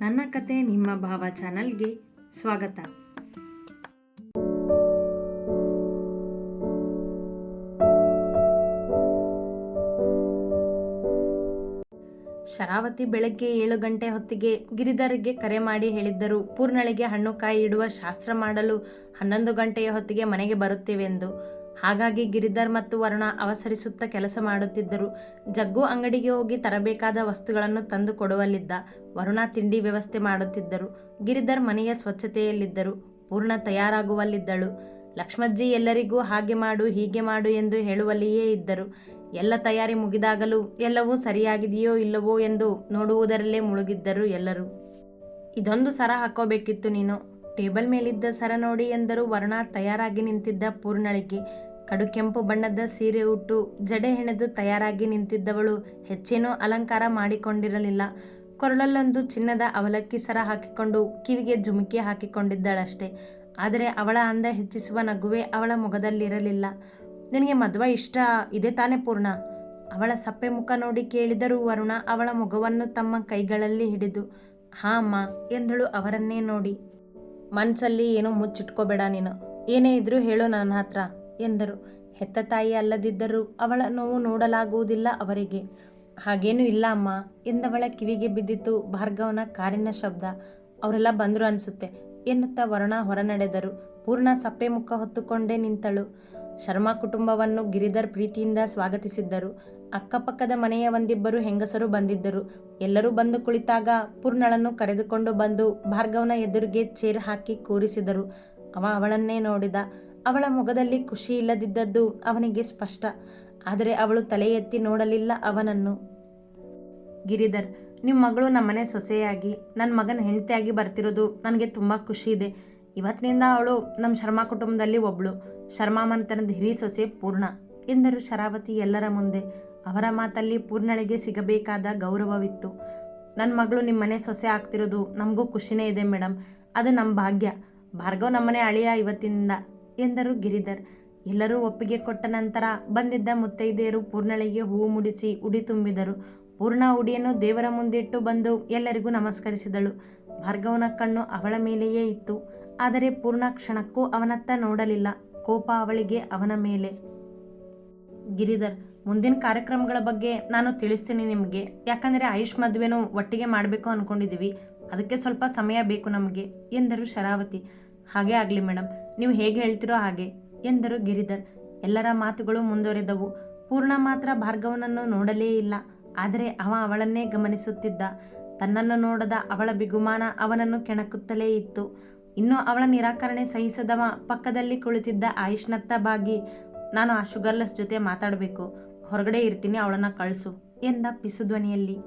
ನನ್ನ ಕತೆ ನಿಮ್ಮ ಭಾವ ಚಾನಲ್ಗೆ ಸ್ವಾಗತ. ಶರಾವತಿ ಬೆಳಗ್ಗೆ 7 ಗಂಟೆ ಹೊತ್ತಿಗೆ ಗಿರಿಧರ್ಗೆ ಕರೆ ಮಾಡಿ ಹೇಳಿದ್ದರು, ಪೂರ್ಣಳಿಗೆ ಹಣ್ಣು ಕಾಯಿ ಇಡುವ ಶಾಸ್ತ್ರ ಮಾಡಲು 11 ಗಂಟೆಯ ಹೊತ್ತಿಗೆ ಮನೆಗೆ ಬರುತ್ತೇವೆಂದು. ಹಾಗಾಗಿ ಗಿರಿಧರ್ ಮತ್ತು ವರುಣ ಅವಸರಿಸುತ್ತಾ ಕೆಲಸ ಮಾಡುತ್ತಿದ್ದರು. ಜಗ್ಗು ಅಂಗಡಿಗೆ ಹೋಗಿ ತರಬೇಕಾದ ವಸ್ತುಗಳನ್ನು ತಂದು ಕೊಡುವಲ್ಲಿದ್ದ. ವರುಣ ತಿಂಡಿ ವ್ಯವಸ್ಥೆ ಮಾಡುತ್ತಿದ್ದರು. ಗಿರಿಧರ್ ಮನೆಯ ಸ್ವಚ್ಛತೆಯಲ್ಲಿದ್ದರು. ಪೂರ್ಣ ತಯಾರಾಗುವಲ್ಲಿದ್ದಳು. ಲಕ್ಷ್ಮಜ್ಜಿ ಎಲ್ಲರಿಗೂ ಹಾಗೆ ಮಾಡು ಹೀಗೆ ಮಾಡು ಎಂದು ಹೇಳುವಲ್ಲಿಯೇ ಇದ್ದರು. ಎಲ್ಲ ತಯಾರಿ ಮುಗಿದಾಗಲೂ ಎಲ್ಲವೂ ಸರಿಯಾಗಿದೆಯೋ ಇಲ್ಲವೋ ಎಂದು ನೋಡುವುದರಲ್ಲೇ ಮುಳುಗಿದ್ದರು ಎಲ್ಲರೂ. ಇದೊಂದು ಸರ ಹಾಕೋಬೇಕಿತ್ತು ನೀನು, ಟೇಬಲ್ ಮೇಲಿದ್ದ ಸರ ನೋಡಿ ಎಂದರು ವರುಣ ತಯಾರಾಗಿ ನಿಂತಿದ್ದ ಪೂರ್ಣಳಿಗೆ. ಕಡು ಕೆಂಪು ಬಣ್ಣದ ಸೀರೆ ಉಟ್ಟು ಜಡೆ ಹೆಣೆದು ತಯಾರಾಗಿ ನಿಂತಿದ್ದವಳು ಹೆಚ್ಚೇನೂ ಅಲಂಕಾರ ಮಾಡಿಕೊಂಡಿರಲಿಲ್ಲ. ಕೊರಳಲ್ಲೊಂದು ಚಿನ್ನದ ಅವಲಕ್ಕಿ ಸರ ಹಾಕಿಕೊಂಡು ಕಿವಿಗೆ ಜುಮುಕಿ ಹಾಕಿಕೊಂಡಿದ್ದಳಷ್ಟೇ. ಆದರೆ ಅವಳ ಅಂದ ಹೆಚ್ಚಿಸುವ ನಗುವೆ ಅವಳ ಮೊಗದಲ್ಲಿರಲಿಲ್ಲ. ನಿನಗೆ ಮದುವೆ ಇಷ್ಟ ಇದೆ ತಾನೇ ಪೂರ್ಣ? ಅವಳ ಸಪ್ಪೆ ಮುಖ ನೋಡಿ ಕೇಳಿದರು ವರುಣ ಅವಳ ಮೊಗವನ್ನು ತಮ್ಮ ಕೈಗಳಲ್ಲಿ ಹಿಡಿದು. ಹಾಂ ಅಮ್ಮ ಎಂದಳು ಅವರನ್ನೇ ನೋಡಿ. ಮನಸ್ಸಲ್ಲಿ ಏನೂ ಮುಚ್ಚಿಟ್ಕೋಬೇಡ ನೀನು, ಏನೇ ಇದ್ರೂ ಹೇಳು ನನ್ನ ಹತ್ರ ಎಂದರು. ಹೆತ್ತ ತಾಯಿ ಅಲ್ಲದಿದ್ದರೂ ಅವಳ ನೋವು ನೋಡಲಾಗುವುದಿಲ್ಲ ಅವರಿಗೆ. ಹಾಗೇನೂ ಇಲ್ಲ ಅಮ್ಮ ಎಂದವಳ ಕಿವಿಗೆ ಬಿದ್ದಿತು ಭಾರ್ಗವನ ಕಾರಿನ ಶಬ್ದ. ಅವರೆಲ್ಲ ಬಂದರು ಅನಿಸುತ್ತೆ ಎನ್ನುತ್ತಾ ವರುಣ ಹೊರನಡೆದರು. ಪೂರ್ಣ ಸಪ್ಪೆ ಮುಖ ಹೊತ್ತುಕೊಂಡೇ ನಿಂತಳು. ಶರ್ಮಾ ಕುಟುಂಬವನ್ನು ಗಿರಿಧರ್ ಪ್ರೀತಿಯಿಂದ ಸ್ವಾಗತಿಸಿದ್ದರು. ಅಕ್ಕಪಕ್ಕದ ಮನೆಯ ಒಂದಿಬ್ಬರು ಹೆಂಗಸರು ಬಂದಿದ್ದರು. ಎಲ್ಲರೂ ಬಂದು ಕುಳಿತಾಗ ಪೂರ್ಣಳನ್ನು ಕರೆದುಕೊಂಡು ಬಂದು ಭಾರ್ಗವನ ಎದುರಿಗೆ ಚೇರ್ ಹಾಕಿ ಕೂರಿಸಿದರು. ಅವಳನ್ನೇ ನೋಡಿದ. ಅವಳ ಮೊಗದಲ್ಲಿ ಖುಷಿ ಇಲ್ಲದಿದ್ದದ್ದು ಅವನಿಗೆ ಸ್ಪಷ್ಟ. ಆದರೆ ಅವಳು ತಲೆ ಎತ್ತಿ ನೋಡಲಿಲ್ಲ ಅವನನ್ನು. ಗಿರಿಧರ್, ನಿಮ್ಮ ಮಗಳು ನಮ್ಮನೆ ಸೊಸೆಯಾಗಿ ನನ್ನ ಮಗನ ಹೆಂಡತಿಯಾಗಿ ಬರ್ತಿರೋದು ನನಗೆ ತುಂಬ ಖುಷಿ ಇದೆ. ಇವತ್ತಿನಿಂದ ಅವಳು ನಮ್ಮ ಶರ್ಮಾ ಕುಟುಂಬದಲ್ಲಿ ಒಬ್ಳು. ಶರ್ಮಾ ಮನೆತನದ ಹಿರಿ ಸೊಸೆ ಪೂರ್ಣ ಎಂದರು ಶರಾವತಿ ಎಲ್ಲರ ಮುಂದೆ. ಅವರ ಮಾತಲ್ಲಿ ಪೂರ್ಣಳಿಗೆ ಸಿಗಬೇಕಾದ ಗೌರವವಿತ್ತು. ನನ್ನ ಮಗಳು ನಿಮ್ಮನೆ ಸೊಸೆ ಆಗ್ತಿರೋದು ನಮಗೂ ಖುಷಿನೇ ಇದೆ ಮೇಡಮ್, ಅದು ನಮ್ಮ ಭಾಗ್ಯ. ಭಾರ್ಗವ್ ನಮ್ಮನೆ ಅಳಿಯ ಇವತ್ತಿನಿಂದ ಎಂದರು ಗಿರಿಧರ್. ಎಲ್ಲರೂ ಒಪ್ಪಿಗೆ ಕೊಟ್ಟ ನಂತರ ಬಂದಿದ್ದ ಮುತ್ತೈದೆಯರು ಪೂರ್ಣಳಿಗೆ ಹೂವು ಮುಡಿಸಿ ಉಡಿ ತುಂಬಿದರು. ಪೂರ್ಣ ಉಡಿಯನ್ನು ದೇವರ ಮುಂದಿಟ್ಟು ಬಂದು ಎಲ್ಲರಿಗೂ ನಮಸ್ಕರಿಸಿದಳು. ಭಾರ್ಗವನ ಕಣ್ಣು ಅವಳ ಮೇಲೆಯೇ ಇತ್ತು. ಆದರೆ ಪೂರ್ಣ ಕ್ಷಣಕ್ಕೂ ಅವನತ್ತ ನೋಡಲಿಲ್ಲ. ಕೋಪ ಅವಳಿಗೆ ಅವನ ಮೇಲೆ. ಗಿರಿಧರ್, ಮುಂದಿನ ಕಾರ್ಯಕ್ರಮಗಳ ಬಗ್ಗೆ ನಾನು ತಿಳಿಸ್ತೀನಿ ನಿಮಗೆ. ಯಾಕಂದರೆ ಆಯುಷ್ ಮದುವೆನೂ ಒಟ್ಟಿಗೆ ಮಾಡಬೇಕು ಅಂದ್ಕೊಂಡಿದ್ದೀವಿ. ಅದಕ್ಕೆ ಸ್ವಲ್ಪ ಸಮಯ ಬೇಕು ನಮಗೆ ಎಂದರು ಶರಾವತಿ. ಹಾಗೇ ಆಗಲಿ ಮೇಡಮ್, ನೀವು ಹೇಗೆ ಹೇಳ್ತಿರೋ ಹಾಗೆ ಎಂದರು ಗಿರಿಧರ್. ಎಲ್ಲರ ಮಾತುಗಳು ಮುಂದುವರೆದವು. ಪೂರ್ಣ ಮಾತ್ರ ಭಾರ್ಗವನನ್ನು ನೋಡಲೇ ಇಲ್ಲ. ಆದರೆ ಅವಳನ್ನೇ ಗಮನಿಸುತ್ತಿದ್ದ. ತನ್ನನ್ನು ನೋಡದ ಅವಳ ಬಿಗುಮಾನ ಅವನನ್ನು ಕೆಣಕುತ್ತಲೇ ಇತ್ತು. ಇನ್ನು ಅವಳ ನಿರಾಕರಣೆ ಸಹಿಸದವ ಪಕ್ಕದಲ್ಲಿ ಕುಳಿತಿದ್ದ ಆಯುಷ್ನತ್ತ ಬಾಗಿ, ನಾನು ಆ ಶುಗರ್ಲೆಸ್ ಜೊತೆ ಮಾತಾಡಬೇಕು, ಹೊರಗಡೆ ಇರ್ತೀನಿ, ಅವಳನ್ನು ಕಳಿಸು ಎಂದ ಪಿಸುಧ್ವನಿಯಲ್ಲಿ.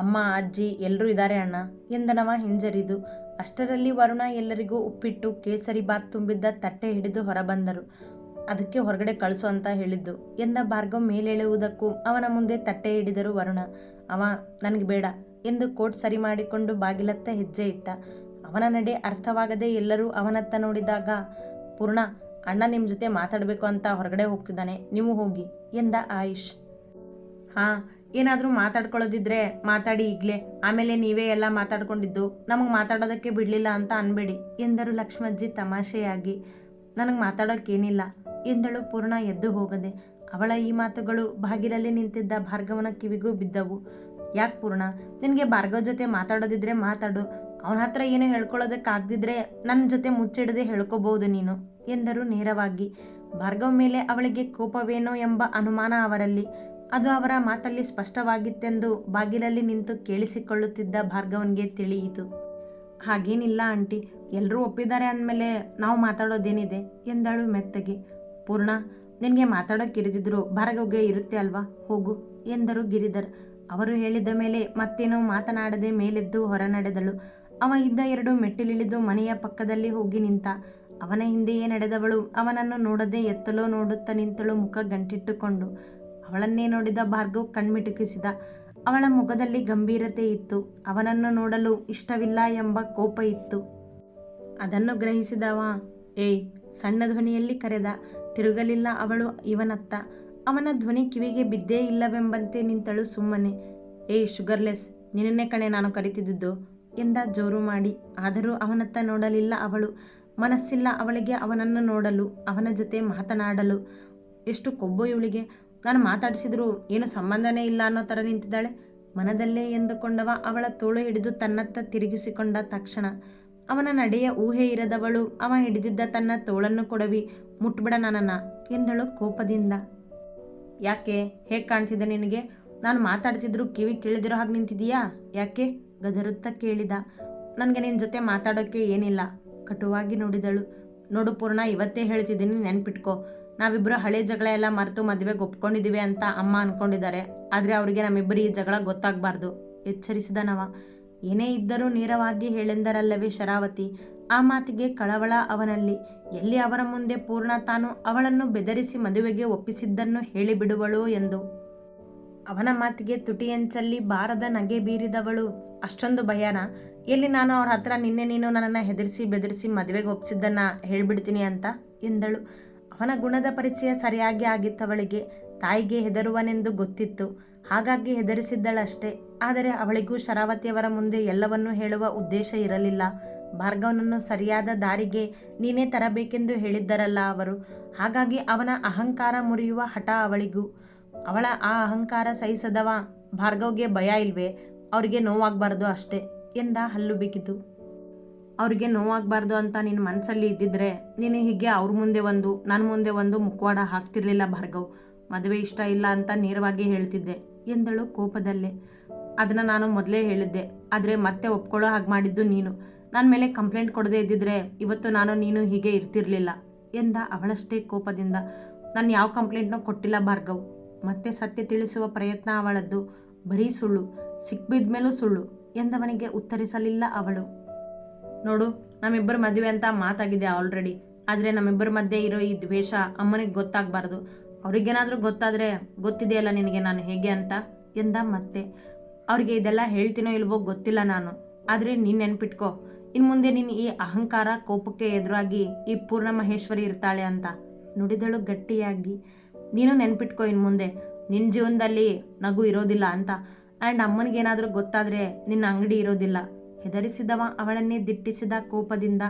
ಅಮ್ಮ ಅಜ್ಜಿ ಎಲ್ಲರೂ ಇದ್ದಾರೆ ಅಣ್ಣ ಎಂದನವ ಹಿಂಜರಿದು. ಅಷ್ಟರಲ್ಲಿ ವರುಣ ಎಲ್ಲರಿಗೂ ಉಪ್ಪಿಟ್ಟು ಕೇಸರಿ ಬಾತ್ ತುಂಬಿದ್ದ ತಟ್ಟೆ ಹಿಡಿದು ಹೊರಬಂದರು. ಅದಕ್ಕೆ ಹೊರಗಡೆ ಕಳಿಸು ಅಂತ ಹೇಳಿದ್ದು ಎಂದ ಭಾರ್ಗವ್ ಮೇಲೇಳುವುದಕ್ಕೂ ಅವನ ಮುಂದೆ ತಟ್ಟೆ ಹಿಡಿದರು ವರುಣ. ನನಗೆ ಬೇಡ ಎಂದು ಕೋಟ್ ಸರಿ ಮಾಡಿಕೊಂಡು ಬಾಗಿಲತ್ತ ಹೆಜ್ಜೆ ಇಟ್ಟ. ಅವನ ನಡೆ ಅರ್ಥವಾಗದೆ ಎಲ್ಲರೂ ಅವನತ್ತ ನೋಡಿದಾಗ, ಪೂರ್ಣ, ಅಣ್ಣ ನಿಮ್ಮ ಜೊತೆ ಮಾತಾಡಬೇಕು ಅಂತ ಹೊರಗಡೆ ಹೋಗ್ತಿದ್ದಾನೆ, ನೀವು ಹೋಗಿ ಎಂದ ಆಯುಷ್. ಹಾಂ, ಏನಾದರೂ ಮಾತಾಡ್ಕೊಳ್ಳೋದಿದ್ರೆ ಮಾತಾಡಿ ಈಗಲೇ, ಆಮೇಲೆ ನೀವೇ ಎಲ್ಲ ಮಾತಾಡ್ಕೊಂಡಿದ್ದು ನಮಗೆ ಮಾತಾಡೋದಕ್ಕೆ ಬಿಡಲಿಲ್ಲ ಅಂತ ಅನ್ಬೇಡಿ ಎಂದರು ಲಕ್ಷ್ಮಜ್ಜಿ ತಮಾಷೆಯಾಗಿ. ನನಗೆ ಮಾತಾಡೋಕ್ಕೇನಿಲ್ಲ ಎಂದಳು ಪೂರ್ಣ ಎದ್ದು ಹೋಗದೆ. ಅವಳ ಈ ಮಾತುಗಳು ಬಾಗಿಲಲ್ಲಿ ನಿಂತಿದ್ದ ಭಾರ್ಗವನ ಕಿವಿಗೂ ಬಿದ್ದವು. ಯಾಕೆ ಪೂರ್ಣ, ನಿನಗೆ ಭಾರ್ಗವ್ ಜೊತೆ ಮಾತಾಡೋದಿದ್ರೆ ಮಾತಾಡು, ಅವನ ಹತ್ರ ಏನು ಹೇಳ್ಕೊಳ್ಳೋದಕ್ಕಾಗದಿದ್ರೆ ನನ್ನ ಜೊತೆ ಮುಚ್ಚಿಡದೆ ಹೇಳ್ಕೋಬಹುದು ನೀನು ಎಂದರು ನೇರವಾಗಿ. ಭಾರ್ಗವ್ ಮೇಲೆ ಅವಳಿಗೆ ಕೋಪವೇನೋ ಎಂಬ ಅನುಮಾನ ಅವರಲ್ಲಿ. ಅದು ಅವರ ಮಾತಲ್ಲಿ ಸ್ಪಷ್ಟವಾಗಿತ್ತೆಂದು ಬಾಗಿಲಲ್ಲಿ ನಿಂತು ಕೇಳಿಸಿಕೊಳ್ಳುತ್ತಿದ್ದ ಭಾರ್ಗವನ್ಗೆ ತಿಳಿಯಿತು. ಹಾಗೇನಿಲ್ಲ ಆಂಟಿ, ಎಲ್ಲರೂ ಒಪ್ಪಿದ್ದಾರೆ ಅಂದಮೇಲೆ ನಾವು ಮಾತಾಡೋದೇನಿದೆ ಎಂದಳು ಮೆತ್ತಗೆ. ಪೂರ್ಣ, ನಿನಗೆ ಮಾತಾಡೋಕ್ಕಿರಿದಿದ್ರು ಭಾರ್ಗವ್ಗೆ ಇರುತ್ತೆ ಅಲ್ವಾ, ಹೋಗು ಎಂದರು ಗಿರಿಧರ್. ಅವರು ಹೇಳಿದ ಮೇಲೆ ಮತ್ತೇನೋ ಮಾತನಾಡದೆ ಮೇಲೆದ್ದು ಹೊರ ನಡೆದಳು. ಅವ ಇದ್ದ 2 ಮೆಟ್ಟಿಲಿಳಿದು ಮನೆಯ ಪಕ್ಕದಲ್ಲಿ ಹೋಗಿ ನಿಂತ. ಅವನ ಹಿಂದೆಯೇ ನಡೆದವಳು ಅವನನ್ನು ನೋಡದೆ ಎತ್ತಲೋ ನೋಡುತ್ತಾ ನಿಂತಳು, ಮುಖ ಗಂಟಿಟ್ಟುಕೊಂಡು. ಅವಳನ್ನೇ ನೋಡಿದ ಭಾರ್ಗವ್ ಕಣ್ಮಿಟುಕಿಸಿದ. ಅವಳ ಮುಖದಲ್ಲಿ ಗಂಭೀರತೆ ಇತ್ತು. ಅವನನ್ನು ನೋಡಲು ಇಷ್ಟವಿಲ್ಲ ಎಂಬ ಕೋಪ ಇತ್ತು. ಅದನ್ನು ಗ್ರಹಿಸಿದವ ಏಯ್ ಸಣ್ಣ ಧ್ವನಿಯಲ್ಲಿ ಕರೆದ. ತಿರುಗಲಿಲ್ಲ ಅವಳು ಇವನತ್ತ. ಅವನ ಧ್ವನಿ ಕಿವಿಗೆ ಬಿದ್ದೇ ಇಲ್ಲವೆಂಬಂತೆ ನಿಂತಳು ಸುಮ್ಮನೆ. ಏಯ್ ಶುಗರ್ಲೆಸ್, ನಿನ್ನನ್ನೇ ಕಣೆ ನಾನು ಕರಿತಿದ್ದು, ಎಂದ ಜೋರು ಮಾಡಿ. ಆದರೂ ಅವನತ್ತ ನೋಡಲಿಲ್ಲ ಅವಳು. ಮನಸ್ಸಿಲ್ಲ ಅವಳಿಗೆ ಅವನನ್ನು ನೋಡಲು, ಅವನ ಜೊತೆ ಮಾತನಾಡಲು. ಎಷ್ಟು ಕೊಬ್ಬು ಇವಳಿಗೆ. ನಾನು ಮಾತಾಡಿಸಿದ್ರು ಏನು ಸಂಬಂಧನೇ ಇಲ್ಲ ಅನ್ನೋ ಥರ ನಿಂತಿದ್ದಾಳೆ. ಮನದಲ್ಲೇ ಎಂದುಕೊಂಡವ ಅವಳ ತೋಳು ಹಿಡಿದು ತನ್ನತ್ತ ತಿರುಗಿಸಿಕೊಂಡ ತಕ್ಷಣ ಅವನ ನಡೆಯ ಊಹೆ ಇರದವಳು ಅವ ಹಿಡಿದಿದ್ದ ತನ್ನ ತೋಳನ್ನು ಕೊಡವಿ. ಮುಟ್ಬಿಡ ನನ್ನನ್ನು ಎಂದಳು ಕೋಪದಿಂದ. ಯಾಕೆ, ಹೇಗೆ ಕಾಣ್ತಿದ್ದೆ ನಿನಗೆ? ನಾನು ಮಾತಾಡ್ತಿದ್ರು ಕಿವಿ ಕೇಳಿದಿರೋ ಹಾಗೆ ನಿಂತಿದೀಯಾ? ಯಾಕೆ ಗದರುತ್ತಾ ಕೇಳಿದ. ನನಗೆ ನಿನ್ನ ಜೊತೆ ಮಾತಾಡೋಕ್ಕೆ ಏನಿಲ್ಲ, ಕಟುವಾಗಿ ನೋಡಿದಳು. ನೋಡು ಪೂರ್ಣ, ಇವತ್ತೇ ಹೇಳ್ತಿದ್ದೀನಿ, ನೆನ್ಪಿಟ್ಕೋ. ನಾವಿಬ್ಬರು ಹಳೆ ಜಗಳ ಎಲ್ಲ ಮರೆತು ಮದುವೆಗೆ ಒಪ್ಕೊಂಡಿದ್ದೀವಿ ಅಂತ ಅಮ್ಮ ಅಂದ್ಕೊಂಡಿದ್ದಾರೆ. ಆದರೆ ಅವರಿಗೆ ನಮ್ಮಿಬ್ಬರು ಈ ಜಗಳ ಗೊತ್ತಾಗಬಾರ್ದು, ಎಚ್ಚರಿಸಿದನವ. ಏನೇ ಇದ್ದರೂ ನೇರವಾಗಿ ಹೇಳೆಂದರಲ್ಲವೇ ಶರಾವತಿ. ಆ ಮಾತಿಗೆ ಕಳವಳ ಅವನಲ್ಲಿ. ಎಲ್ಲಿ ಅವರ ಮುಂದೆ ಪೂರ್ಣ ತಾನು ಅವಳನ್ನು ಬೆದರಿಸಿ ಮದುವೆಗೆ ಒಪ್ಪಿಸಿದ್ದನ್ನು ಹೇಳಿಬಿಡುವಳೋ ಎಂದು. ಅವನ ಮಾತಿಗೆ ತುಟಿಯಂಚಲ್ಲಿ ಬಾರದ ನಗೆ ಬೀರಿದವಳು. ಅಷ್ಟೊಂದು ಭಯನ? ಎಲ್ಲಿ ನಾನು ಅವ್ರ ಹತ್ರ ನಿನ್ನೆ ನೀನು ನನ್ನನ್ನು ಹೆದರಿಸಿ ಬೆದರಿಸಿ ಮದುವೆಗೆ ಒಪ್ಪಿಸಿದ್ದನ್ನು ಹೇಳ್ಬಿಡ್ತೀನಿ ಅಂತ ಎಂದಳು. ಅವನ ಗುಣದ ಪರಿಚಯ ಸರಿಯಾಗಿ ಆಗಿತ್ತವಳಿಗೆ. ತಾಯಿಗೆ ಹೆದರುವನೆಂದು ಗೊತ್ತಿತ್ತು, ಹಾಗಾಗಿ ಹೆದರಿಸಿದ್ದಳಷ್ಟೇ. ಆದರೆ ಅವಳಿಗೂ ಶರಾವತಿಯವರ ಮುಂದೆ ಎಲ್ಲವನ್ನೂ ಹೇಳುವ ಉದ್ದೇಶ ಇರಲಿಲ್ಲ. ಭಾರ್ಗವನನ್ನು ಸರಿಯಾದ ದಾರಿಗೆ ನೀನೇ ತರಬೇಕೆಂದು ಹೇಳಿದ್ದರಲ್ಲ ಅವರು. ಹಾಗಾಗಿ ಅವನ ಅಹಂಕಾರ ಮುರಿಯುವ ಹಠ ಅವಳಿಗೂ. ಅವಳ ಆ ಅಹಂಕಾರ ಸಹಿಸದವ ಭಾರ್ಗವ್ಗೆ ಭಯ ಇಲ್ವೇ? ಅವರಿಗೆ ನೋವಾಗಬಾರ್ದು ಅಷ್ಟೇ ಎಂದ ಹಲ್ಲು ಬಿಗಿದು. ಅವರಿಗೆ ನೋವಾಗಬಾರ್ದು ಅಂತ ನಿನ್ನ ಮನಸ್ಸಲ್ಲಿ ಇದ್ದಿದ್ರೆ ನೀನು ಹೀಗೆ ಅವ್ರ ಮುಂದೆ ಒಂದು ನನ್ನ ಮುಂದೆ ಒಂದು ಮುಖವಾಡ ಹಾಕ್ತಿರ್ಲಿಲ್ಲ ಭಾರ್ಗವ್. ಮದುವೆ ಇಷ್ಟ ಇಲ್ಲ ಅಂತ ನೇರವಾಗಿ ಹೇಳ್ತಿದ್ದೆ ಎಂದಳು ಕೋಪದಲ್ಲೇ. ಅದನ್ನು ನಾನು ಮೊದಲೇ ಹೇಳಿದ್ದೆ, ಆದರೆ ಮತ್ತೆ ಒಪ್ಕೊಳ್ಳೋ ಹಾಗೆ ಮಾಡಿದ್ದು ನೀನು. ನನ್ನ ಮೇಲೆ ಕಂಪ್ಲೇಂಟ್ ಕೊಡದೇ ಇದ್ದಿದ್ರೆ ಇವತ್ತು ನಾನು ನೀನು ಹೀಗೆ ಇರ್ತಿರ್ಲಿಲ್ಲ ಎಂದ ಅವಳಷ್ಟೇ ಕೋಪದಿಂದ. ನಾನು ಯಾವ ಕಂಪ್ಲೇಂಟ್ನೂ ಕೊಟ್ಟಿಲ್ಲ ಭಾರ್ಗವ್. ಮತ್ತೆ ಸತ್ಯ ತಿಳಿಸುವ ಪ್ರಯತ್ನ ಅವಳದ್ದು. ಬರೀ ಸುಳ್ಳು, ಸಿಕ್ಬಿದ್ದ ಮೇಲೂ ಸುಳ್ಳು ಎಂದವನಿಗೆ ಉತ್ತರಿಸಲಿಲ್ಲ ಅವಳು. ನೋಡು, ನಮ್ಮಿಬ್ಬರ ಮದುವೆ ಅಂತ ಮಾತಾಗಿದೆ ಆಲ್ರೆಡಿ. ಆದರೆ ನಮ್ಮಿಬ್ಬರ ಮಧ್ಯೆ ಇರೋ ಈ ದ್ವೇಷ ಅಮ್ಮನಿಗೆ ಗೊತ್ತಾಗಬಾರ್ದು. ಅವ್ರಿಗೇನಾದರೂ ಗೊತ್ತಾದರೆ ಗೊತ್ತಿದೆಯಲ್ಲ ನಿನಗೆ ನಾನು ಹೇಗೆ ಅಂತ ಎಂದ ಮತ್ತೆ. ಅವ್ರಿಗೆ ಇದೆಲ್ಲ ಹೇಳ್ತೀನೋ ಇಲ್ವೋ ಗೊತ್ತಿಲ್ಲ ನಾನು. ಆದರೆ ನೀನು ನೆನ್ಪಿಟ್ಕೋ, ಇನ್ನು ಮುಂದೆ ನೀನು ಈ ಅಹಂಕಾರ ಕೋಪಕ್ಕೆ ಎದುರಾಗಿ ಈ ಪೂರ್ಣ ಮಹೇಶ್ವರಿ ಇರ್ತಾಳೆ ಅಂತ ನುಡಿದಳು ಗಟ್ಟಿಯಾಗಿ. ನೀನು ನೆನ್ಪಿಟ್ಕೋ, ಇನ್ನು ಮುಂದೆ ನಿನ್ನ ಜೀವನದಲ್ಲಿ ನಗು ಇರೋದಿಲ್ಲ ಅಂತ. ಆ್ಯಂಡ್ ಅಮ್ಮನಿಗೇನಾದರೂ ಗೊತ್ತಾದರೆ ನಿನ್ನ ಅಂಗಡಿ ಇರೋದಿಲ್ಲ. ಹೆದರಿಸಿದವ ಅವಳನ್ನೇ ದಿಟ್ಟಿಸಿದ ಕೋಪದಿಂದ.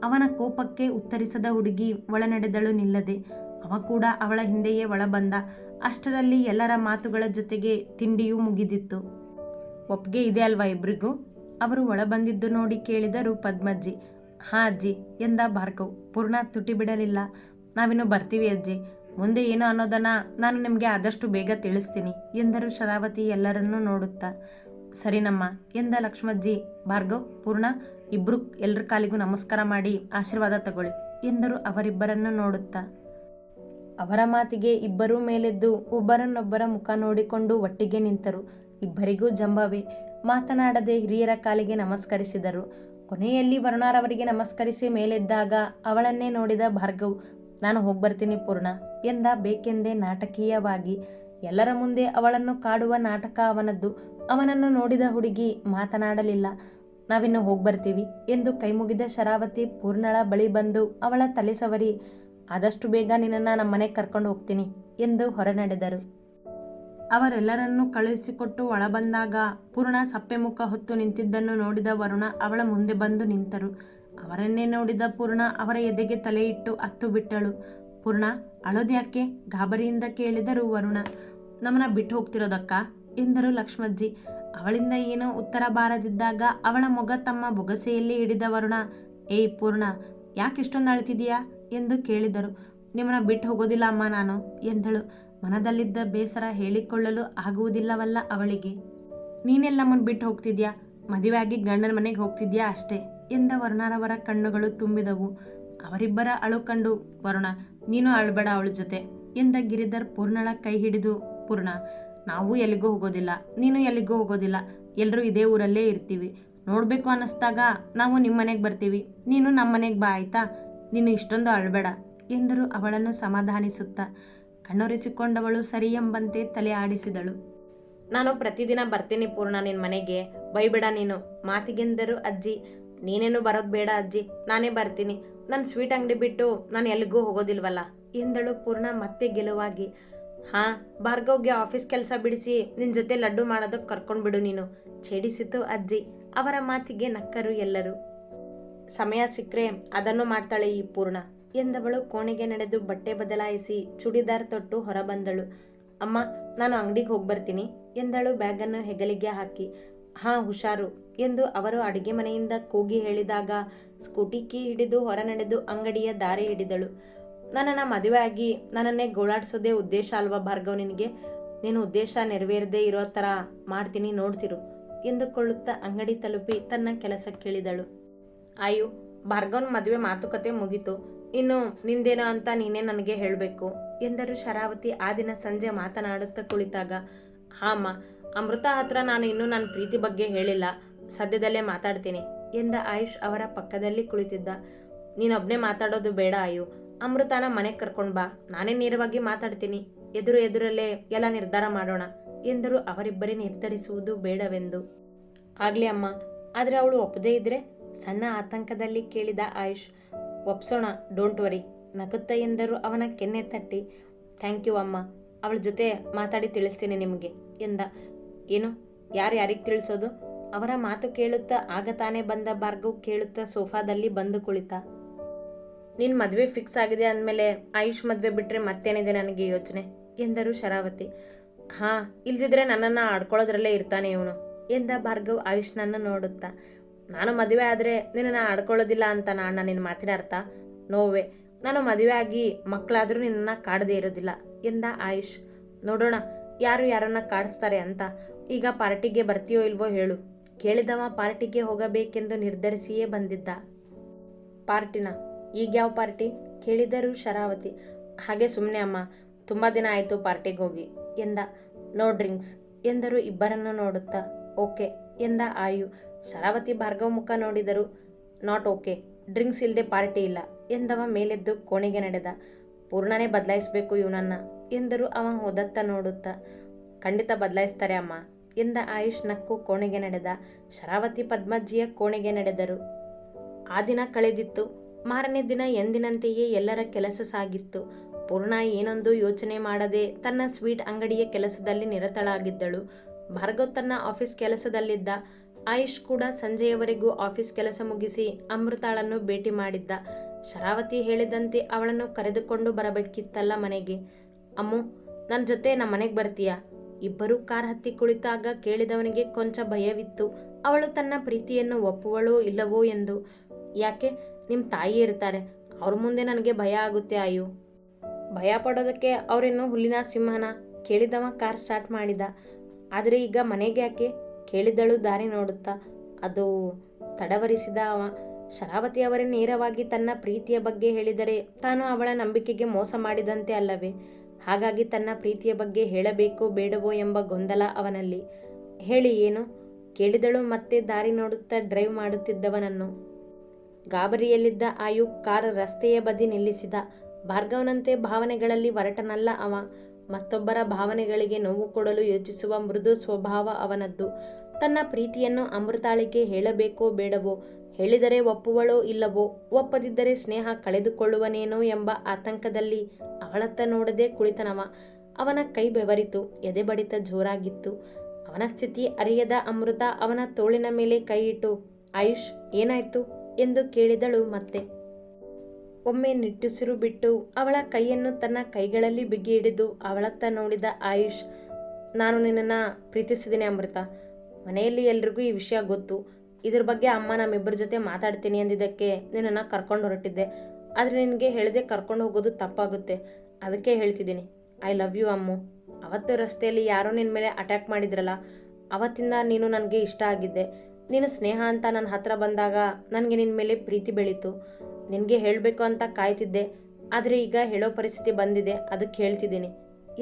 ಅವನ ಕೋಪಕ್ಕೆ ಉತ್ತರಿಸದ ಹುಡುಗಿ ಒಳನಡೆದಳು ನಿಲ್ಲದೆ. ಅವ ಕೂಡ ಅವಳ ಹಿಂದೆಯೇ ಒಳ ಬಂದ. ಅಷ್ಟರಲ್ಲಿ ಎಲ್ಲರ ಮಾತುಗಳ ಜೊತೆಗೆ ತಿಂಡಿಯೂ ಮುಗಿದಿತ್ತು. ಒಪ್ಪಿಗೆ ಇದೆ ಅಲ್ವಾ ಇಬ್ರಿಗೂ? ಅವರು ಒಳ ಬಂದಿದ್ದು ನೋಡಿ ಕೇಳಿದರು ಪದ್ಮಜ್ಜಿ. ಹಾಂ ಅಜ್ಜಿ ಎಂದ ಭಾರ್ಗವ್. ಪೂರ್ಣ ತುಟಿ ಬಿಡಲಿಲ್ಲ. ನಾವಿನ್ನು ಬರ್ತೀವಿ ಅಜ್ಜಿ. ಮುಂದೆ ಏನು ಅನ್ನೋದನ್ನು ನಾನು ನಿಮಗೆ ಆದಷ್ಟು ಬೇಗ ತಿಳಿಸ್ತೀನಿ ಎಂದರು ಶರಾವತಿ ಎಲ್ಲರನ್ನೂ ನೋಡುತ್ತಾ. ಸರಿನಮ್ಮ ಎಂದ ಲಕ್ಷ್ಮಜ್ಜಿ. ಭಾರ್ಗವ್, ಪೂರ್ಣ, ಇಬ್ಬರು ಎಲ್ಲರ ಕಾಲಿಗೂ ನಮಸ್ಕಾರ ಮಾಡಿ ಆಶೀರ್ವಾದ ತಗೊಳ್ಳಿ ಎಂದರು ಅವರಿಬ್ಬರನ್ನು ನೋಡುತ್ತಾ. ಅವರ ಮಾತಿಗೆ ಇಬ್ಬರೂ ಮೇಲೆದ್ದು ಒಬ್ಬರನ್ನೊಬ್ಬರ ಮುಖ ನೋಡಿಕೊಂಡು ಒಟ್ಟಿಗೆ ನಿಂತರು. ಇಬ್ಬರಿಗೂ ಜಂಬವೇ. ಮಾತನಾಡದೆ ಹಿರಿಯರ ಕಾಲಿಗೆ ನಮಸ್ಕರಿಸಿದರು. ಕೊನೆಯಲ್ಲಿ ವರುಣಾರವರಿಗೆ ನಮಸ್ಕರಿಸಿ ಮೇಲೆದ್ದಾಗ ಅವಳನ್ನೇ ನೋಡಿದ ಭಾರ್ಗವ್. ನಾನು ಹೋಗ್ಬರ್ತೀನಿ ಪೂರ್ಣ ಎಂದ ಬೇಕೆಂದೇ ನಾಟಕೀಯವಾಗಿ. ಎಲ್ಲರ ಮುಂದೆ ಅವಳನ್ನು ಕಾಡುವ ನಾಟಕ ಅವನದ್ದು. ಅವನನ್ನು ನೋಡಿದ ಹುಡುಗಿ ಮಾತನಾಡಲಿಲ್ಲ. ನಾವಿನ್ನು ಹೋಗ್ಬರ್ತೀವಿ ಎಂದು ಕೈಮುಗಿದ ಶರಾವತಿ ಪೂರ್ಣಳ ಬಳಿ ಬಂದು ಅವಳ ತಲೆ ಸವರಿ, ಆದಷ್ಟು ಬೇಗ ನಿನ್ನನ್ನು ನಮ್ಮನೆಗೆ ಕರ್ಕೊಂಡು ಹೋಗ್ತೀನಿ ಎಂದು ಹೊರನಡೆದರು. ಅವರೆಲ್ಲರನ್ನೂ ಕಳುಹಿಸಿಕೊಟ್ಟು ಒಳ ಬಂದಾಗ ಪೂರ್ಣ ಸಪ್ಪೆ ಮುಖ ಹೊತ್ತು ನಿಂತಿದ್ದನ್ನು ನೋಡಿದ ವರುಣ ಅವಳ ಮುಂದೆ ಬಂದು ನಿಂತರು. ಅವರನ್ನೇ ನೋಡಿದ ಪೂರ್ಣ ಅವರ ಎದೆಗೆ ತಲೆ ಇಟ್ಟು ಅತ್ತು ಬಿಟ್ಟಳು. ಪೂರ್ಣ, ಅಳೋದ್ಯಾಕೆ? ಗಾಬರಿಯಿಂದ ಕೇಳಿದರು ವರುಣ. ನಮ್ಮನ್ನ ಬಿಟ್ಟು ಹೋಗ್ತಿರೋದಕ್ಕ ಎಂದರು ಲಕ್ಷ್ಮಜ್ಜಿ. ಅವಳಿಂದ ಏನೋ ಉತ್ತರ ಬಾರದಿದ್ದಾಗ ಅವಳ ಮೊಗ ತಮ್ಮ ಬೊಗಸೆಯಲ್ಲಿ ಹಿಡಿದ ವರುಣ, ಏಯ್ ಪೂರ್ಣ, ಯಾಕೆ ಇಷ್ಟೊಂದು ಅಳ್ತಿದೀಯಾ ಎಂದು ಕೇಳಿದರು. ನಿಮ್ಮನ್ನ ಬಿಟ್ಟು ಹೋಗೋದಿಲ್ಲ ಅಮ್ಮ ನಾನು ಎಂದಳು. ಮನದಲ್ಲಿದ್ದ ಬೇಸರ ಹೇಳಿಕೊಳ್ಳಲು ಆಗುವುದಿಲ್ಲವಲ್ಲ ಅವಳಿಗೆ. ನೀನೆಲ್ಲಮ್ಮನ ಬಿಟ್ಟು ಹೋಗ್ತಿದ್ಯಾ? ಮದುವೆ ಆಗಿ ಗಂಡನ ಮನೆಗೆ ಹೋಗ್ತಿದ್ಯಾ ಅಷ್ಟೇ ಎಂದ ವರುಣರವರ ಕಣ್ಣುಗಳು ತುಂಬಿದವು. ಅವರಿಬ್ಬರ ಅಳು ಕಂಡು, ವರುಣ ನೀನು ಅಳಬೇಡ ಅವಳ ಜೊತೆ ಎಂದ ಗಿರಿಧರ್ ಪೂರ್ಣಳ ಕೈ ಹಿಡಿದು. ಪೂರ್ಣ, ನಾವು ಎಲ್ಲಿಗೂ ಹೋಗೋದಿಲ್ಲ, ನೀನು ಎಲ್ಲಿಗೂ ಹೋಗೋದಿಲ್ಲ. ಎಲ್ಲರೂ ಇದೇ ಊರಲ್ಲೇ ಇರ್ತೀವಿ. ನೋಡಬೇಕು ಅನ್ನಿಸ್ದಾಗ ನಾವು ನಿಮ್ಮ ಮನೆಗೆ ಬರ್ತೀವಿ, ನೀನು ನಮ್ಮ ಮನೆಗೆ ಬಾ ಆಯ್ತಾ? ನೀನು ಇಷ್ಟೊಂದು ಅಳಬೇಡ ಎಂದರು ಅವಳನ್ನು ಸಮಾಧಾನಿಸುತ್ತಾ. ಕಣ್ಣೊರೆಸಿಕೊಂಡವಳು ಸರಿ ಎಂಬಂತೆ ತಲೆ ಆಡಿಸಿದಳು. ನಾನು ಪ್ರತಿದಿನ ಬರ್ತೀನಿ ಪೂರ್ಣ ನಿನ್ನ ಮನೆಗೆ, ಬೈಬೇಡ ನೀನು ಮಾತಿಗೆಂದರು ಅಜ್ಜಿ. ನೀನೇನು ಬರೋದು ಬೇಡ ಅಜ್ಜಿ, ನಾನೇ ಬರ್ತೀನಿ. ನನ್ನ ಸ್ವೀಟ್ ಅಂಗಡಿ ಬಿಟ್ಟು ನಾನು ಎಲ್ಲಿಗೂ ಹೋಗೋದಿಲ್ವಲ್ಲ ಎಂದಳು ಪೂರ್ಣ ಮತ್ತೆ ಗೆಲುವಾಗಿ. ಹಾಂ, ಭಾರ್ಗವ್ಗೆ ಆಫೀಸ್ ಕೆಲಸ ಬಿಡಿಸಿ ನಿನ್ನ ಜೊತೆ ಲಡ್ಡು ಮಾಡೋದಕ್ಕೆ ಕರ್ಕೊಂಡ್ಬಿಡು ನೀನು ಛೇಡಿಸಿತು ಅಜ್ಜಿ. ಅವರ ಮಾತಿಗೆ ನಕ್ಕರು ಎಲ್ಲರೂ. ಸಮಯ ಸಿಕ್ಕರೆ ಅದನ್ನು ಮಾಡ್ತಾಳೆ ಈ ಪೂರ್ಣ ಎಂದವಳು ಕೋಣೆಗೆ ನಡೆದು ಬಟ್ಟೆ ಬದಲಾಯಿಸಿ ಚೂಡಿದಾರ್ ತೊಟ್ಟು ಹೊರಬಂದಳು. ಅಮ್ಮ, ನಾನು ಅಂಗಡಿಗೆ ಹೋಗಿ ಬರ್ತೀನಿ ಎಂದಳು ಬ್ಯಾಗನ್ನು ಹೆಗಲಿಗೆ ಹಾಕಿ. ಹಾಂ, ಹುಷಾರು ಎಂದು ಅವರು ಅಡುಗೆ ಮನೆಯಿಂದ ಕೂಗಿ ಹೇಳಿದಾಗ ಸ್ಕೂಟಿ ಕೀ ಹಿಡಿದು ಹೊರ ನಡೆದು ಅಂಗಡಿಯ ದಾರಿ ಹಿಡಿದಳು. ನನ್ನನ್ನು ಮದುವೆ ಆಗಿ ನನ್ನನ್ನೇ ಗೋಳಾಡಿಸೋದೇ ಉದ್ದೇಶ ಅಲ್ವಾ ಭಾರ್ಗವ್ ನಿನಗೆ? ನೀನು ಉದ್ದೇಶ ನೆರವೇರದೇ ಇರೋ ಥರ ಮಾಡ್ತೀನಿ, ನೋಡ್ತಿರು ಎಂದುಕೊಳ್ಳುತ್ತಾ ಅಂಗಡಿ ತಲುಪಿ ತನ್ನ ಕೆಲಸಕ್ಕಿಳಿದಳು. ಆಯು, ಭಾರ್ಗವ್ನ ಮದುವೆ ಮಾತುಕತೆ ಮುಗೀತು, ಇನ್ನು ನಿಂದೇನೋ ಅಂತ ನೀನೇ ನನಗೆ ಹೇಳಬೇಕು ಎಂದರು ಶರಾವತಿ ಆ ದಿನ ಸಂಜೆ ಮಾತನಾಡುತ್ತಾ ಕುಳಿತಾಗ. ಹಾಂ ಅಮ್ಮ, ಅಮೃತ ಹತ್ರ ನಾನು ಇನ್ನೂ ನನ್ನ ಪ್ರೀತಿ ಬಗ್ಗೆ ಹೇಳಿಲ್ಲ, ಸದ್ಯದಲ್ಲೇ ಮಾತಾಡ್ತೀನಿ ಎಂದ ಆಯುಷ್ ಅವರ ಪಕ್ಕದಲ್ಲಿ ಕುಳಿತಿದ್ದ. ನೀನೊಬ್ಬನೇ ಮಾತಾಡೋದು ಬೇಡ ಆಯು, ಅಮೃತನ ಮನೆಗೆ ಕರ್ಕೊಂಡು ಬಾ, ನಾನೇ ನೇರವಾಗಿ ಮಾತಾಡ್ತೀನಿ, ಎದುರಲ್ಲೇ ಎಲ್ಲ ನಿರ್ಧಾರ ಮಾಡೋಣ ಎಂದರು. ಅವರಿಬ್ಬರೇ ನಿರ್ಧರಿಸುವುದು ಬೇಡವೆಂದು. ಆಗಲಿ ಅಮ್ಮ, ಆದರೆ ಅವಳು ಒಪ್ಪದೇ ಇದ್ರೆ ಸಣ್ಣ ಆತಂಕದಲ್ಲಿ ಕೇಳಿದ ಆಯುಷ್. ಒಪ್ಸೋಣ, ಡೋಂಟ್ ವರಿ ನಗುತ್ತಾ ಎಂದರು ಅವನ ಕೆನ್ನೆ ತಟ್ಟಿ. ಥ್ಯಾಂಕ್ ಯು ಅಮ್ಮ, ಅವಳ ಜೊತೆ ಮಾತಾಡಿ ತಿಳಿಸ್ತೀನಿ ನಿಮಗೆ ಎಂದ. ಏನು, ಯಾರಿಗೆ ತಿಳಿಸೋದು? ಅವರ ಮಾತು ಕೇಳುತ್ತಾ ಆಗ ತಾನೇ ಬಂದ ಭಾರ್ಗವ್ ಕೇಳುತ್ತಾ ಸೋಫಾದಲ್ಲಿ ಬಂದು ಕುಳಿತ. ನಿನ್ನ ಮದುವೆ ಫಿಕ್ಸ್ ಆಗಿದೆ ಅಂದಮೇಲೆ ಆಯುಷ್ ಮದುವೆ ಬಿಟ್ಟರೆ ಮತ್ತೇನಿದೆ ನನಗೆ ಯೋಚನೆ ಎಂದರು ಶರಾವತಿ. ಹಾಂ, ಇಲ್ದಿದ್ರೆ ನನ್ನನ್ನು ಆಡ್ಕೊಳ್ಳೋದ್ರಲ್ಲೇ ಇರ್ತಾನೆ ಇವನು ಎಂದ ಭಾರ್ಗವ್ ಆಯುಷ್ನನ್ನು ನೋಡುತ್ತಾ. ನಾನು ಮದುವೆ ಆದರೆ ನಿನ್ನನ್ನು ಆಡ್ಕೊಳ್ಳೋದಿಲ್ಲ ಅಂತ ಅಣ್ಣ ನಿನ್ನ ಮಾತಿನ ಅರ್ಥ? ನೋವೇ, ನಾನು ಮದುವೆ ಆಗಿ ಮಕ್ಕಳಾದರೂ ನಿನ್ನನ್ನು ಕಾಡದೇ ಇರೋದಿಲ್ಲ ಎಂದ ಆಯುಷ್. ನೋಡೋಣ ಯಾರು ಯಾರನ್ನ ಕಾಡಿಸ್ತಾರೆ ಅಂತ. ಈಗ ಪಾರ್ಟಿಗೆ ಬರ್ತೀಯೋ ಇಲ್ವೋ ಹೇಳು. ಕೇಳಿದವ ಪಾರ್ಟಿಗೆ ಹೋಗಬೇಕೆಂದು ನಿರ್ಧರಿಸಿಯೇ ಬಂದಿದ್ದ. ಪಾರ್ಟಿನ? ಈಗ ಯಾವ ಪಾರ್ಟಿ ಕೇಳಿದರು ಶರಾವತಿ. ಹಾಗೆ ಸುಮ್ಮನೆ ಅಮ್ಮ, ತುಂಬ ದಿನ ಆಯಿತು ಪಾರ್ಟಿಗೆ ಹೋಗಿ ಎಂದ. ನೋ ಡ್ರಿಂಕ್ಸ್ ಎಂದರು ಇಬ್ಬರನ್ನು ನೋಡುತ್ತಾ. ಓಕೆ ಎಂದ ಆಯು. ಶರಾವತಿ ಭಾರ್ಗವ್ ಮುಖ ನೋಡಿದರು. ನಾಟ್ ಓಕೆ, ಡ್ರಿಂಕ್ಸ್ ಇಲ್ಲದೆ ಪಾರ್ಟಿ ಇಲ್ಲ ಎಂದವ ಮೇಲೆದ್ದು ಕೋಣೆಗೆ ನಡೆದ. ಪೂರ್ಣನೇ ಬದಲಾಯಿಸಬೇಕು ಇವನನ್ನ ಎಂದರು ಅವ ಹೋದತ್ತ ನೋಡುತ್ತಾ. ಖಂಡಿತ ಬದಲಾಯಿಸ್ತಾರೆ ಅಮ್ಮ ಎಂದ ಆಯುಷ್ ನಕ್ಕು ಕೋಣೆಗೆ ನಡೆದ. ಶರಾವತಿ ಪದ್ಮಜ್ಜಿಯ ಕೋಣೆಗೆ ನಡೆದರು. ಆ ದಿನ ಕಳೆದಿತ್ತು. ಮಾರನೇ ದಿನ ಎಂದಿನಂತೆಯೇ ಎಲ್ಲರ ಕೆಲಸ ಸಾಗಿತ್ತು. ಪೂರ್ಣ ಏನೊಂದು ಯೋಚನೆ ಮಾಡದೆ ತನ್ನ ಸ್ವೀಟ್ ಅಂಗಡಿಯ ಕೆಲಸದಲ್ಲಿ ನಿರತಳಾಗಿದ್ದಳು. ಭಾರ್ಗವ್ ತನ್ನ ಆಫೀಸ್ ಕೆಲಸದಲ್ಲಿದ್ದ. ಆಯುಷ್ ಕೂಡ ಸಂಜೆಯವರೆಗೂ ಆಫೀಸ್ ಕೆಲಸ ಮುಗಿಸಿ ಅಮೃತಾಳನ್ನು ಭೇಟಿ ಮಾಡಿದ್ದ. ಶರಾವತಿ ಹೇಳಿದಂತೆ ಅವಳನ್ನು ಕರೆದುಕೊಂಡು ಬರಬೇಕಿತ್ತಲ್ಲ ಮನೆಗೆ. ಅಮ್ಮು, ನನ್ನ ಜೊತೆ ನಮ್ಮ ಮನೆಗೆ ಬರ್ತೀಯಾ? ಇಬ್ಬರೂ ಕಾರ್ ಹತ್ತಿ ಕುಳಿತಾಗ ಕೇಳಿದವನಿಗೆ ಕೊಂಚ ಭಯವಿತ್ತು. ಅವಳು ತನ್ನ ಪ್ರೀತಿಯನ್ನು ಒಪ್ಪುವಳೋ ಇಲ್ಲವೋ ಎಂದು. ಯಾಕೆ, ನಿಮ್ಮ ತಾಯಿ ಇರ್ತಾರೆ, ಅವ್ರ ಮುಂದೆ ನನಗೆ ಭಯ ಆಗುತ್ತೆ ಆಯು. ಭಯ ಪಡೋದಕ್ಕೆ ಅವರಿನ್ನೂ ಹುಲ್ಲಿನ ಸಿಂಹನ? ಕೇಳಿದವ ಕಾರ್ ಸ್ಟಾರ್ಟ್ ಮಾಡಿದ. ಆದರೆ ಈಗ ಮನೆಗೆ ಯಾಕೆ ಕೇಳಿದಳು ದಾರಿ ನೋಡುತ್ತಾ. ಅದು ತಡವರಿಸಿದ ಅವ. ಶರಾವತಿ ಅವರೇ ನೇರವಾಗಿ ತನ್ನ ಪ್ರೀತಿಯ ಬಗ್ಗೆ ಹೇಳಿದರೆ ತಾನು ಅವಳ ನಂಬಿಕೆಗೆ ಮೋಸ ಮಾಡಿದಂತೆ ಅಲ್ಲವೇ? ಹಾಗಾಗಿ ತನ್ನ ಪ್ರೀತಿಯ ಬಗ್ಗೆ ಹೇಳಬೇಕೋ ಬೇಡವೋ ಎಂಬ ಗೊಂದಲ ಅವನಲ್ಲಿ. ಹೇಳಿ ಏನು ಕೇಳಿದಳು ಮತ್ತೆ ದಾರಿ ನೋಡುತ್ತಾ ಡ್ರೈವ್ ಮಾಡುತ್ತಿದ್ದವನನ್ನು. ಗಾಬರಿಯಲ್ಲಿದ್ದ ಆಯು ಕಾರ್ ರಸ್ತೆಯ ಬದಿ ನಿಲ್ಲಿಸಿದ. ಭಾರ್ಗವನಂತೆ ಭಾವನೆಗಳಲ್ಲಿ ಹೊರಟನಲ್ಲ ಅವ. ಮತ್ತೊಬ್ಬರ ಭಾವನೆಗಳಿಗೆ ನೋವು ಕೊಡಲು ಯೋಚಿಸುವ ಮೃದು ಸ್ವಭಾವ ಅವನದ್ದು. ತನ್ನ ಪ್ರೀತಿಯನ್ನು ಅಮೃತಾಳಿಗೆ ಹೇಳಬೇಕೋ ಬೇಡವೋ, ಹೇಳಿದರೆ ಒಪ್ಪುವಳೋ ಇಲ್ಲವೋ, ಒಪ್ಪದಿದ್ದರೆ ಸ್ನೇಹ ಕಳೆದುಕೊಳ್ಳುವನೇನೋ ಎಂಬ ಆತಂಕದಲ್ಲಿ ಅವಳತ್ತ ನೋಡದೆ ಕುಳಿತನವ. ಅವನ ಕೈ ಬೆವರಿತು, ಎದೆ ಬಡಿತ ಜೋರಾಗಿತ್ತು. ಅವನ ಸ್ಥಿತಿ ಅರಿಯದ ಅಮೃತ ಅವನ ತೋಳಿನ ಮೇಲೆ ಕೈ ಇಟ್ಟು, ಆಯುಷ್ ಏನಾಯ್ತು ಎಂದು ಕೇಳಿದಳು ಮತ್ತೆ. ಒಮ್ಮೆ ನಿಟ್ಟುಸಿರು ಬಿಟ್ಟು ಅವಳ ಕೈಯನ್ನು ತನ್ನ ಕೈಗಳಲ್ಲಿ ಬಿಗಿ ಹಿಡಿದು ಅವಳತ್ತ ನೋಡಿದ ಆಯುಷ್. ನಾನು ನಿನ್ನನ್ನು ಪ್ರೀತಿಸಿದ್ದೀನಿ ಅಮೃತ. ಮನೆಯಲ್ಲಿ ಎಲ್ರಿಗೂ ಈ ವಿಷಯ ಗೊತ್ತು. ಇದ್ರ ಬಗ್ಗೆ ಅಮ್ಮ ನಮ್ಮಿಬ್ಬರ ಜೊತೆ ಮಾತಾಡ್ತೀನಿ ಅಂದಿದ್ದಕ್ಕೆ ನಿನ್ನನ್ನು ಕರ್ಕೊಂಡು ಹೊರಟಿದ್ದೆ. ಆದರೆ ನಿನಗೆ ಹೇಳದೆ ಕರ್ಕೊಂಡು ಹೋಗೋದು ತಪ್ಪಾಗುತ್ತೆ. ಅದಕ್ಕೆ ಹೇಳ್ತಿದ್ದೀನಿ, ಐ ಲವ್ ಯು ಅಮ್ಮು. ಅವತ್ತು ರಸ್ತೆಯಲ್ಲಿ ಯಾರೋ ನಿನ್ನ ಮೇಲೆ ಅಟ್ಯಾಕ್ ಮಾಡಿದ್ರಲ್ಲ, ಅವತ್ತಿಂದ ನೀನು ನನಗೆ ಇಷ್ಟ ಆಗಿದ್ದೆ. ನೀನು ಸ್ನೇಹ ಅಂತ ನನ್ನ ಹತ್ರ ಬಂದಾಗ ನನಗೆ ನಿನ್ನ ಮೇಲೆ ಪ್ರೀತಿ ಬೆಳೀತು. ನಿನಗೆ ಹೇಳಬೇಕು ಅಂತ ಕಾಯ್ತಿದ್ದೆ, ಆದರೆ ಈಗ ಹೇಳೋ ಪರಿಸ್ಥಿತಿ ಬಂದಿದೆ, ಅದಕ್ಕೆ ಹೇಳ್ತಿದ್ದೀನಿ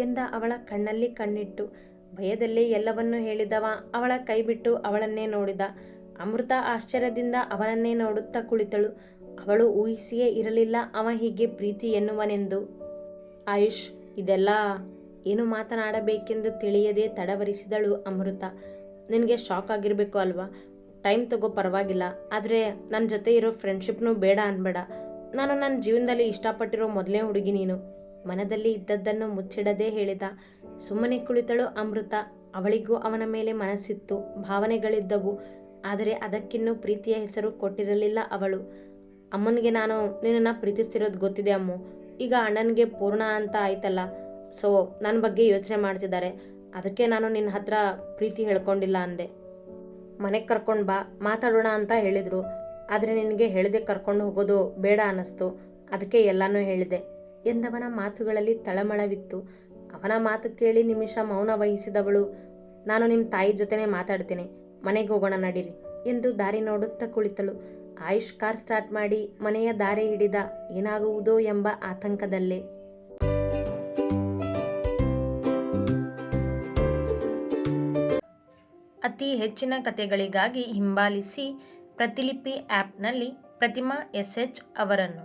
ಎಂದ ಅವಳ ಕಣ್ಣಲ್ಲಿ ಕಣ್ಣಿಟ್ಟು. ಭಯದಲ್ಲೇ ಎಲ್ಲವನ್ನೂ ಹೇಳಿದವ ಅವಳ ಕೈ ಬಿಟ್ಟು ಅವಳನ್ನೇ ನೋಡಿದ. ಅಮೃತ ಆಶ್ಚರ್ಯದಿಂದ ಅವನನ್ನೇ ನೋಡುತ್ತಾ ಕುಳಿತಳು. ಅವಳು ಊಹಿಸಿಯೇ ಇರಲಿಲ್ಲ ಅವ ಹೀಗೆ ಪ್ರೀತಿ ಎನ್ನುವನೆಂದು. ಆಯುಷ್, ಇದೆಲ್ಲ ಏನು ಮಾತನಾಡಬೇಕೆಂದು ತಿಳಿಯದೆ ತಡವರಿಸಿದಳು ಅಮೃತ. ನಿನಗೆ ಶಾಕ್ ಆಗಿರಬೇಕು ಅಲ್ವಾ? ಟೈಮ್ ತಗೋ, ಪರವಾಗಿಲ್ಲ. ಆದರೆ ನನ್ನ ಜೊತೆ ಇರೋ ಫ್ರೆಂಡ್ಶಿಪ್ನೂ ಬೇಡ ಅನ್ಬೇಡ. ನಾನು ನನ್ನ ಜೀವನದಲ್ಲಿ ಇಷ್ಟಪಟ್ಟಿರೋ ಮೊದಲನೇ ಹುಡುಗಿ ನೀನು. ಮನದಲ್ಲಿ ಇದ್ದದ್ದನ್ನು ಮುಚ್ಚಿಡದೆ ಹೇಳಿದ. ಸುಮ್ಮನೆ ಕುಳಿತಳು ಅಮೃತ. ಅವಳಿಗೂ ಅವನ ಮೇಲೆ ಮನಸ್ಸಿತ್ತು, ಭಾವನೆಗಳಿದ್ದವು. ಆದರೆ ಅದಕ್ಕಿನ್ನೂ ಪ್ರೀತಿಯ ಹೆಸರು ಕೊಟ್ಟಿರಲಿಲ್ಲ ಅವಳು. ಅಮ್ಮನಿಗೆ ನಾನು ನಿನ್ನನ್ನು ಪ್ರೀತಿಸ್ತಿರೋದು ಗೊತ್ತಿದೆ ಅಮ್ಮು. ಈಗ ಅಣ್ಣನಿಗೆ ಪೂರ್ಣ ಅಂತ ಆಯ್ತಲ್ಲ, ಸೊ ನನ್ನ ಬಗ್ಗೆ ಯೋಚನೆ ಮಾಡ್ತಿದ್ದಾರೆ. ಅದಕ್ಕೆ ನಾನು ನಿನ್ನ ಹತ್ರ ಪ್ರೀತಿ ಹೇಳ್ಕೊಂಡಿಲ್ಲ ಅಂದೆ. ಮನೆಗೆ ಕರ್ಕೊಂಡು ಬಾ ಮಾತಾಡೋಣ ಅಂತ ಹೇಳಿದರು. ಆದರೆ ನಿನಗೆ ಹೇಳದೆ ಕರ್ಕೊಂಡು ಹೋಗೋದು ಬೇಡ ಅನ್ನಿಸ್ತು, ಅದಕ್ಕೆ ಎಲ್ಲನೂ ಹೇಳಿದೆ ಎಂದವನ ಮಾತುಗಳಲ್ಲಿ ತಳಮಳವಿತ್ತು. ಅವನ ಮಾತು ಕೇಳಿ ನಿಮಿಷ ಮೌನ ವಹಿಸಿದವಳು, ನಾನು ನಿಮ್ಮ ತಾಯಿ ಜೊತೆನೇ ಮಾತಾಡ್ತೀನಿ, ಮನೆಗೆ ಹೋಗೋಣ ನಡೀರಿ ಎಂದು ದಾರಿ ನೋಡುತ್ತಾ ಕುಳಿತಳು. ಆಯುಷ್ ಕಾರ್ ಸ್ಟಾರ್ಟ್ ಮಾಡಿ ಮನೆಯ ದಾರಿ ಹಿಡಿದ. ಏನಾಗುವುದೋ ಎಂಬ ಆತಂಕದಲ್ಲೇ. ಅತಿ ಹೆಚ್ಚಿನ ಕಥೆಗಳಿಗಾಗಿ ಹಿಂಬಾಲಿಸಿ ಪ್ರತಿಲಿಪಿ ಆ್ಯಪ್ನಲ್ಲಿ ಪ್ರತಿಮಾ SH ಅವರನ್ನು.